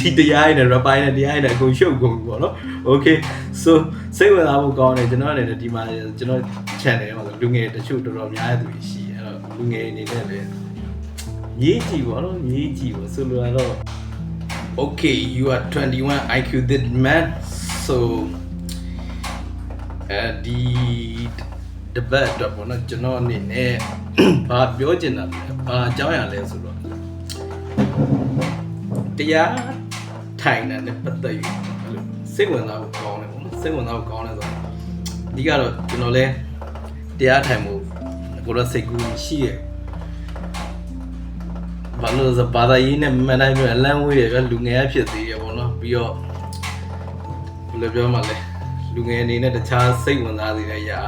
ဒီတရားနဲ့ rapper နဲ့တရားနဲ့အကုန်ရှုပ်ကုန်ပြီပေါ့နော် okay so စိတ်ဝင်စားဖို့ကောင်းတယ်ကျွန်တော်အနေနဲ့ဒီမှာကျွန်တော် channel မှာလူငယ်တချို့တော်တော်များတဲ့သူရှိအဲ့တော့လူငယ်အနေနဲ့လည်းရေးကြည့်ပေါ့နော်ရေးကြည့်ပေါ့ဆိုလိုတော့ okay you are 21 IQ that man so ဒီတပတ်တော့ပေါ့နော်ကျွန်တော်အနေနဲ့ဘာပြောချင်တာလဲဘာအကြောင်းအရာလဲဆိုတော့တရားထိုင်တဲ့ပတ်သက်ယူအဲ့လိုစိတ်ဝင်စားဖို့ကောင်းတယ်ပေါ့နော်စိတ်ဝင်စားဖို့ကောင်းတယ်ဆိုတော့အဓိကတော့ကျွန်တော်လဲတရားထိုင်မှုကိုတော့စိတ်ကူးရှိရဲ့ဘာလို့ဆိုဘာသာရေးနဲ့မနိုင်ပြအလန့်ဝေးတယ်ကလူငယ်ဖြစ်သေးတယ်ပေါ့နော်ပြီးတော့ဘယ်လိုပြောမှလဲလူငယ်အနေနဲ့တခြားစိတ်ဝင်စားစေတဲ့ຢာ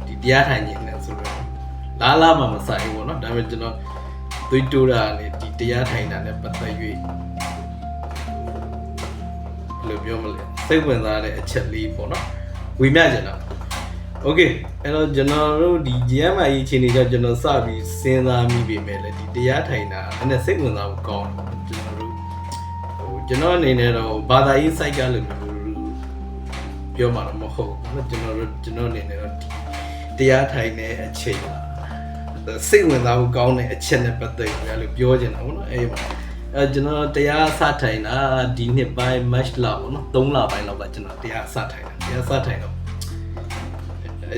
ဒီတရားထိုင်ခြင်းနဲ့ဆိုတော့လားမှမဆိုင်ဘူးပေါ့နော်ဒါပေမဲ့ကျွန်တော်သွေးတိုးတာနဲ့ဒီတရားထိုင်တာနဲ့ပတ်သက်၍ဘယ်လိုပြောမလဲစိတ်ဝင်စားတဲ့အချက်လေးပေါ့နော်ဝေမျှကြတာ okay အဲ့တော့ကျွန်တော်တို့ဒီ GMI အချိန်တွေကျကျွန်တော်စပြီးစဉ်းစားမိပြီမဲ့လေဒီတရားထိုင်တာအဲ့စိတ်ဝင်စားဖို့ကောင်းတယ်ကျွန်တော်တို့ကျွန်တော်အနေနဲ့တော့ဘာသာရေး site ကလို့ပြောမှာတော့မဟုတ်ဘူးကျွန်တော်အနေနဲ့တော့တရားထိုင်တဲ့အချိန်စိတ်ဝင်စားဖို့ကောင်းတဲ့အချက်နဲ့ပတ်သက်ပြီးလို့ပြောချင်တာပေါ့နော်အဲ့မှာကျွန်တော်တရားစထိုင်တာဒီနှစ်ပိုင်း match လပေါ့နော်3လပိုင်းလောက်ကကျွန်တော်တရားစထိုင်တာတရားစထိုင်တော့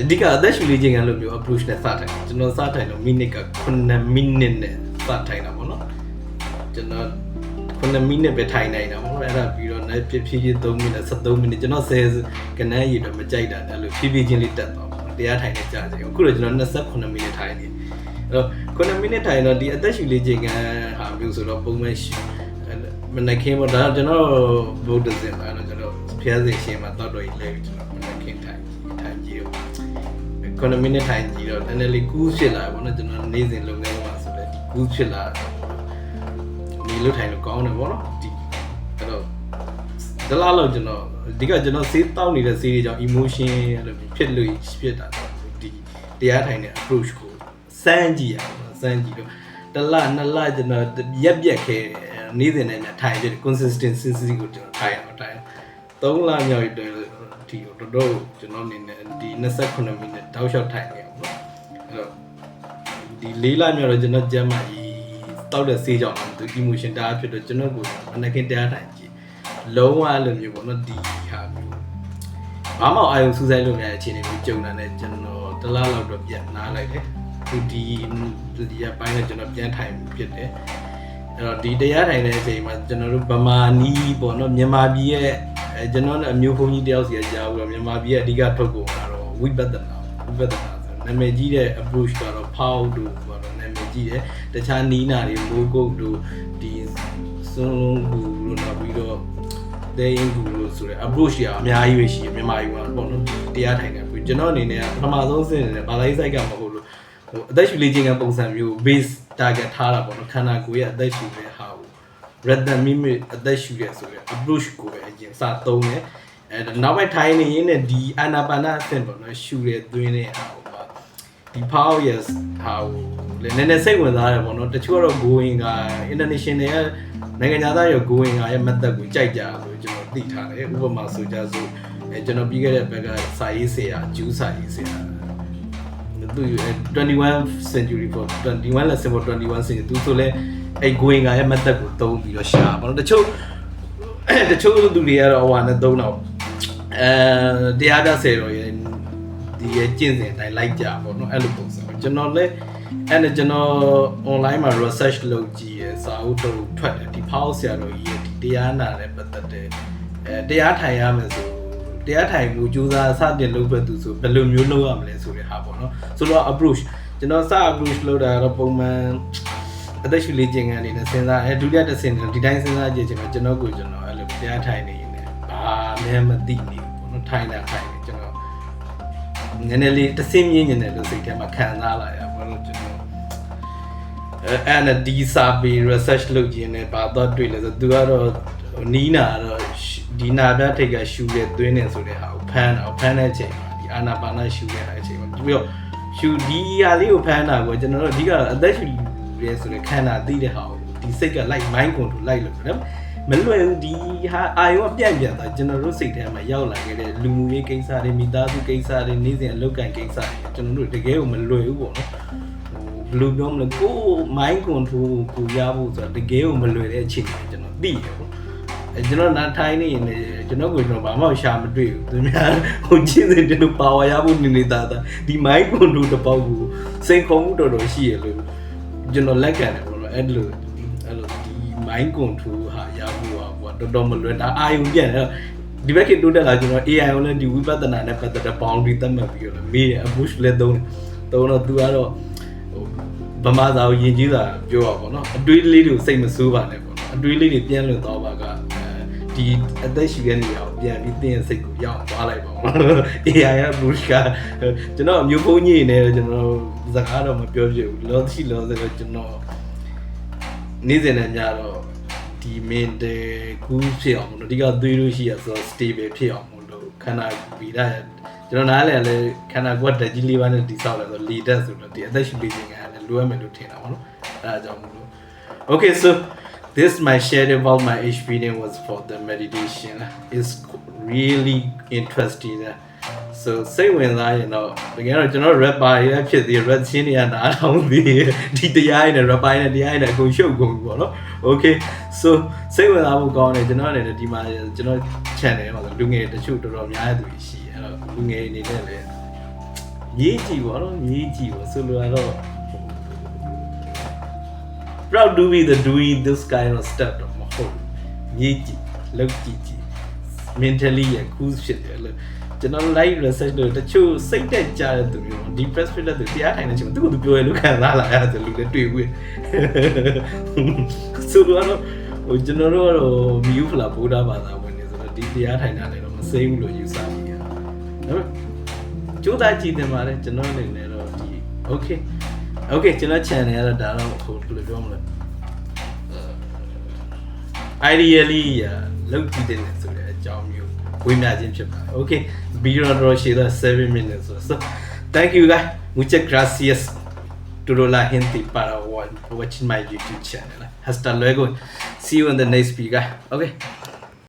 အဓိကအသက်ရှူလေးခြင်းကလို့မျိုး approach နဲ့စထိုင်ကျွန်တော်စထိုင်တော့ minute က9 minute နဲ့စထိုင်တာပေါ့နော်ကျွန်တော်9 minute ပဲထိုင်နိုင်တာပေါ့နော်အဲ့ဒါပြီးတော့ဖြည်းဖြည်း3 minute 13 minute ကျွန်တော်10ကနန်းရည်တော့မကြိုက်တာအဲ့လိုဖြည်းဖြည်းချင်းလေးတက်သွားပါတရားထိုင်နေကြတယ်အခုတော့ကျွန်တော်29 minute ထိုင်နေအဲ့တော့9 minute ထိုင်တော့ဒီအသက်ရှူလေးခြင်းကဟာမျိုးဆိုတော့ပုံမှန်ရှူမနက်ခင်းပေါ့ဒါကျွန်တော်ဗုဒ္ဓဇင်ပါတော့ကျွန်တော်ဖျားစီရှင်မှာတောက်တော်ကြီးလဲကျွန်တော်မနက်ခင်းထိုင်ကြည့်တော့9 minute ထိုင်ကြည့်တော့နည်းနည်းလေးကူးဖြစ်လာပေါ့နော်ကျွန်တော်နေ့စဉ်လုပ်ငန်းမှာဆိုလဲဒီကူးဖြစ်လာတော့ဒီလိုထိုင်လို့ကောင်းတယ်ပေါ့နော်ဒီအဲ့တော့ဒလားလို့ကျွန်တော်ဒီကကျွန်တော်စေးတောက်နေတဲ့စေးတွေကြောင့် emotion အဲ့လိုဖြစ်လို့ဖြစ်တာဒီတရားထိုင်တဲ့ approach ကိုစမ်းကြည့်ရအောင်စမ်းကြည့်တော့တလနှစ်လကျွန်တော်ရက်ပြက်ခဲနေ့စဉ်နဲ့ထိုင်ဖြစ် consistency ကိုကျွန်တော်ထိုင်အောင်ထိုင်3လမြောက်ရတဲ့ဒီတော်တော်ကျွန်တော်အနေနဲ့ဒီ29 မိနစ်တောက်လျှောက်ထိုင်နေအောင်ပေါ့အဲ့တော့ဒီ4လမြောက်တော့ကျွန်တော်ကျမ်းမာကြီးတောက်တဲ့ဆေးကြောင့်သူ emotion တအားဖြစ်တော့ကျွန်တော်ကိုမနက်ခင်းတရားထိုင်ကြည့်လုံးဝအဲ့လိုမျိုးပေါ့နော်ဒီဟာမျိုးဘာမှအာရုံစူးစိုက်လို့မရတဲ့အခြေအနေမျိုးကြုံတာနဲ့ကျွန်တော်တလားလောက်တော့ပြန်နားလိုက်တယ်ဒီပိုင်းနဲ့ကျွန်တော်ပြန်ထိုင်ဖြစ်တယ်အဲ့တော့ဒီတရားထိုင်တဲ့အချိန်မှာကျွန်တော်တို့ဗမာနီးပေါ့နော်မြန်မာပြည်ရဲ့ကျွန်တော်အမျိုးဖုန်းကြီးတယောက်စီကြားဘူးတော့မြန်မာပြည်ရဲ့အဓိကထုတ်ကုန်ကတော့ဝိပဿနာဆိုနာမည်ကြီးတဲ့ approach ကတော့ဖောက်တို့ပေါ့နော်နာမည်ကြီးတယ်တခြားနီးနာတွေမိုးကုတ်တို့ဒီစွန်းလုံးကူလို့နောက်ပြီးတော့ဒိန်းကူလို့ဆိုတဲ့ approach တွေအများကြီးပဲရှိတယ်မြန်မာပြည်မှာပေါ့နော်တရားထိုင်တယ်ပြီးကျွန်တော်အနေနဲ့ပထမဆုံးစဉ်နေတယ်ဘာသာရေး site ကမဟုတ်လို့ဟိုအသက်ရှူလေးခြင်းကပုံစံမျိုး base target ထားတာပေါ့နော်ခန္ဓာကိုယ်ရဲ့အသက်ရှူတဲ့ဟာကို rather mimic အသက်ရှူရဲဆိုတဲ့ approach ကိုပဲအရင်စသုံးတယ်နောက်ပိုင်းထိုင်နေရင်းနဲ့ဒီအာနာပါနအဆင့်ပေါ့နော်ရှူရဲသွင်းတဲ့ဟာကိုဒီ power yes ဟာကိုလည်းနည်းနည်းစိတ်ဝင်စားတယ်ပေါ့နော်တချို့ကတော့ going က international ရဲ့နိုင်ငံသားရော going ကရဲ့ method ကိုကြိုက်ကြဆိုကျွန်တော်သိထားတယ်ဥပမာဆိုကြဆိုကျွန်တော်ပြီးခဲ့တဲ့ဘက်ကစာရေးဆရာဂျူးစာရေးဆရာသူ21 century for 21 lesson for 21 century သူဆိုလဲအဲ့ going ကရဲ့ method ကိုသုံးပြီးတော့ရှာပါတော့တချို့လူတွေကတော့ဟိုဟာနဲ့သုံးတော့တရားပြဆယ်တော်ရဲ့ဒီရဲ့ကျင့်စဉ်တိုင်းလိုက်ကြပါတော့အဲ့လိုပုံစံကျွန်တော်လည်းအဲ့ဒါကျွန်တော် online မှာ research လုပ်ကြည့်ရစာအုပ်ထုတ်ထွက်တယ်ဒီ power ဆရာတော်ကြီးရဲ့ဒီတရားနာနဲ့ပတ်သက်တဲ့တရားထိုင်ရမယ်ဆိုတရားထိုင်မှုကြိုးစားစတင်လုပ်ပဲသူဆိုဘယ်လိုမျိုးလုပ်ရမလဲဆိုတဲ့ဟာပေါ့နော်ဆိုတော့ approach ကျွန်တော်စ approach လုပ်တာတော့ပုံမှန်အသက်ရှူလေးခြင်းကနေနဲ့စဉ်းစားဒုတိယတစ်ဆင့်ဒီတိုင်းစဉ်းစားကြည့်ချင်မှာကျွန်တော်အဲ့လိုတရားထိုင်နေနေဘာမှမသိနေဘူးပေါ့နော်ထိုင်နေကျွန်တော်နည်းနည်းလေးတစ်ဆင့်မြင့်နေတယ်လို့စိတ်ထဲမှာခံစားလာရပါတော့ကျွန်တော်အဲ့ဒီစာပေ research လုပ်ခြင်းနဲ့ဘာတော့တွေ့လဲဆိုသူကတော့နီးနာတော့ဒီနာပြထိတ်ကရှူတဲ့သွင်းနေဆိုတဲ့ဟာကိုဖမ်းတဲ့အချိန်မှာဒီအာနာပါနရှူတဲ့အချိန်မှာပြီးတော့ရှူဒီဟာလေးကိုဖမ်းတာကိုကျွန်တော်တို့အဓိကအသက်ရှူရဲဆိုတဲ့ခန္ဓာသိတဲ့ဟာကိုဒီစိတ်က mind control လိုက်လို့နော် မလွယ်ဘူးဒီဟာအာယုံကပြန့်သွားကျွန်တော်တို့စိတ်ထဲမှာရောက်လာခဲ့တဲ့လူမှုရေးကိစ္စတွေမိသားစုကိစ္စတွေနေ့စဉ်အလုပ်ကိုင်ကိစ္စတွေကျွန်တော်တို့တကယ်ကိုမလွယ်ဘူးပေါ့နော်ဘယ်လိုပြောမလဲကို mind control ကိုရဖို့ဆိုတာတကယ်ကိုမလွယ်တဲ့အခြေအနေကျွန်တော်သိတယ်ပေါ့ကျွန်တော်နားထိုင်းနေနေကျွန်တော်ကိုကျွန်တော်ဘာမှရှာမတွေ့ဘူးသူများဟိုချင်းစင်တို့ပါဝါရဖို့နေနေတာဒီ mind control တစ်ပေါက်ကိုစိန်ခေါ်မှုတော်တော်ရှိရလို့ကျွန်တော်လက်ခံတယ်ပေါ့နော်အဲ့လိုဒီ mind control ဟာရဖို့ဟာတော်တော်မလွယ်တာအာယုံပြန်တယ်ဒီဘက်ကတိုးတက်လာကျွန်တော် AI ကိုလည်းဒီဝိပဿနာနဲ့ပတ်သက်တဲ့ boundary သတ်မှတ်ပြီးတော့မေးတယ် approach လည်းသုံးတော့သူကတော့ဟိုဗမာစာကိုယဉ်ကျေးတာပြောရပါတော့အတွေးလေးတွေကိုစိတ်မဆိုးပါနဲ့ပေါ့နော်အတွေးလေးတွေပြန်လွတ်သွားပါကဒီအသက်ရှိတဲ့နေရာကိုပြန်ပြီးသင်ရဲ့စိတ်ကိုရောက်သွားလိုက်ပါဦး AI က approach ကကျွန်တော်မျိုးဖုံးကြီးနေတယ်ကျွန်တော်စကားတော့မပြောပြဘူးလောရှိလောဆိုတော့ကျွန်တော်နေ့စဉ်နဲ့ညတော့ဒီ mental ကူးဖြစ်အောင်လို့အဓိကသွေးလို့ရှိရဆိုတော့ stable ဖြစ်အောင်လို့ခန္ဓာဗီဒကျွန်တော်နားလဲလေခန္ဓာကိုယ်တက်ကြီးလေးပါးနဲ့တိဆောက်လဲဆိုလေတက်ဆိုတော့ဒီအသက်ရှူပေးခြင်းကလည်းလိုအပ်မယ်လို့ထင်တာပေါ့နော်အဲဒါကြောင့်မလို့ Okay so this my share about my experience was for the meditation is really interesting so စိတ်ဝင်စားရင်တော့တကယ်တော့ကျွန်တော် rapper ရဖြစ်သေး rap ချင်းတွေကနားထောင်သေးဒီတရားရည်နဲ့ rapper နဲ့တရားရည်နဲ့အကုန်ရှုပ်ကုန်ပြီပေါ့နော် Okay so စိတ်ဝင်စားဖို့ကောင်းတယ်ကျွန်တော်အနေနဲ့ဒီမှာကျွန်တော် channel မှာလူငယ်တချို့တော်တော်များတဲ့သူရှိတယ်အဲ့တော့လူငယ်အနေနဲ့လည်းရေးကြည့်ပေါ့နော်ရေးကြည့်ပေါ့ဆိုလိုတော့ proud to be the doing this kind of stuff တော့မဟုတ်ရေးကြည့်လုပ်ကြည့် mentally ရ cool ဖြစ်တယ်လို့ကျွန်တော် live research လို့တချို့စိတ်တက်ကြတဲ့သူမျိုး depressed ဖြစ်တဲ့သူတရားထိုင်နေချင်သူကသူပြောရလို့ခံစားလာရတယ်လူလည်းတွေ့ဘူးဆိုတော့ဟိုကျွန်တော်တို့ကတော့မြူဖလာဗုဒ္ဓဘာသာဝင်နေဆိုတော့ဒီတရားထိုင်တာလည်းတော့မစိမ့်ဘူးလို့ယူဆမိရဒါပေမဲ့ကြိုးစားကြည့်တယ်မှာလည်းကျွန်တော်အနေနဲ့တော့ဒီ okay ကျွန်တော် channel ကတော့ဒါတော့ဟိုဘယ်လိုပြောမလဲ ideally လောက်ကြည့်တယ်ဆိုတဲ့အကြောင်းမျိုးဝေမျှခြင်းဖြစ်ပါတယ် okay video တော့ရှည်တော့7 minutes so thank you guys muchas gracias toda la gente para watching my YouTube channel hasta luego see you in the next video guys okay